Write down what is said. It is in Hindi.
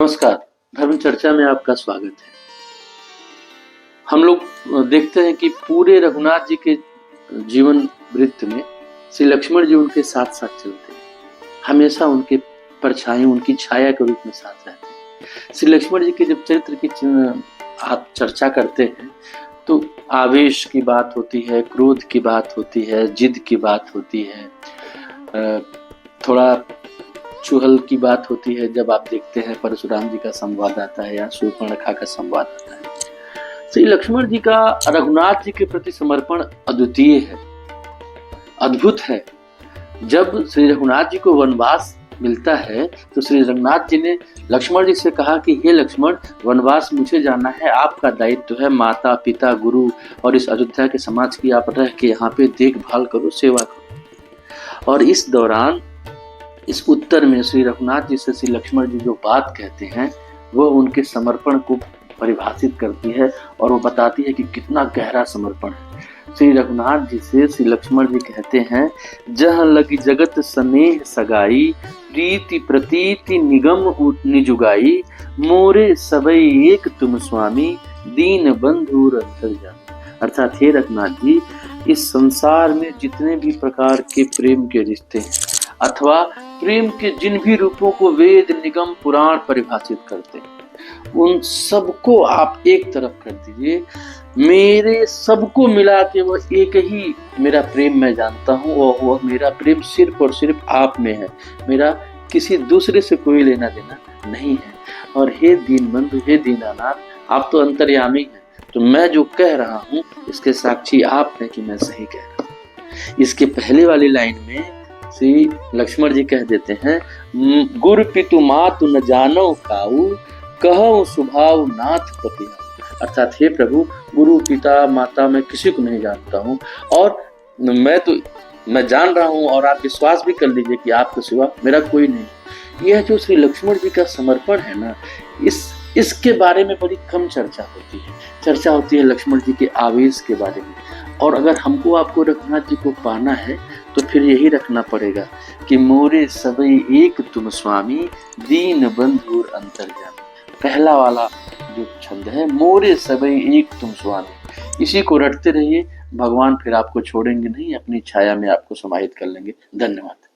नमस्कार, धर्म चर्चा में आपका स्वागत है। हम लोग देखते हैं कि पूरे रघुनाथ जी के जीवन वृत्त में श्री लक्ष्मण जी उनके साथ साथ चलते हैं, हमेशा उनके परछाई, उनकी छाया के रूप में साथ रहते हैं। श्री लक्ष्मण जी के जब चरित्र की आप चर्चा करते हैं तो आवेश की बात होती है, क्रोध की बात होती है, जिद की बात होती है, थोड़ा चुहल की बात होती है। जब आप देखते हैं परशुराम जी का संवाद आता है या शूर्पणखा का संवाद आता है। श्री लक्ष्मण जी का रघुनाथ जी के प्रति समर्पण अद्वितीय है, अद्भुत है। जब श्री रघुनाथ जी को वनवास मिलता है तो श्री रघुनाथ जी ने लक्ष्मण जी से कहा कि हे लक्ष्मण, वनवास मुझे जाना है, आपका दायित्व है। माता पिता गुरु और इस अयोध्या के समाज की आप रह के यहाँ पे देखभाल करो, सेवा करो। और इस दौरान इस उत्तर में श्री रघुनाथ जी से श्री लक्ष्मण जी जो बात कहते हैं वो उनके समर्पण को परिभाषित करती है और वो बताती है कि कितना गहरा समर्पण है। श्री रघुनाथ जी से श्री लक्ष्मण जी कहते हैं, जह लगी जगत स्नेह सगाई, प्रीति प्रतीति निगम निजुगाई, मोरे सबई एक तुम स्वामी, दीन बंधु अंतर्यामी। अर्थात हे रघुनाथ जी, इस संसार में जितने भी प्रकार के प्रेम के रिश्ते हैं अथवा प्रेम के जिन भी रूपों को वेद निगम पुराण परिभाषित करते हैं, उन सबको आप एक तरफ कर दीजिए। मेरे सबको मिला के वह एक ही मेरा प्रेम मैं जानता हूँ और वह मेरा प्रेम सिर्फ और सिर्फ आप में है, मेरा किसी दूसरे से कोई लेना देना नहीं है। और हे दीन बंधु, हे दीनानाथ, आप तो अंतर्यामी हैं, तो मैं जो कह रहा हूँ इसके साक्षी आप हैं कि मैं सही कह रहा हूँ। इसके पहले वाली लाइन में श्री लक्ष्मण जी कह देते हैं, गुरु पितु मातु न जानो काऊ, कहूँ स्वभाव नाथ पतिया। अर्थात हे प्रभु, गुरु पिता माता मैं किसी को नहीं जानता हूँ और मैं जान रहा हूँ और आप विश्वास भी कर लीजिए कि आपके सिवा मेरा कोई नहीं। यह जो श्री लक्ष्मण जी का समर्पण है ना, इसके बारे में बड़ी कम चर्चा होती है लक्ष्मण जी के आवेश के बारे में। और अगर हमको आपको रघुनाथ जी को पाना है तो फिर यही रखना पड़ेगा कि मोरे सबई एक तुम स्वामी, दीन बंधु अंतर्यामी। पहला वाला जो छंद है, मोरे सबई एक तुम स्वामी, इसी को रटते रहिए। भगवान फिर आपको छोड़ेंगे नहीं, अपनी छाया में आपको समाहित कर लेंगे। धन्यवाद।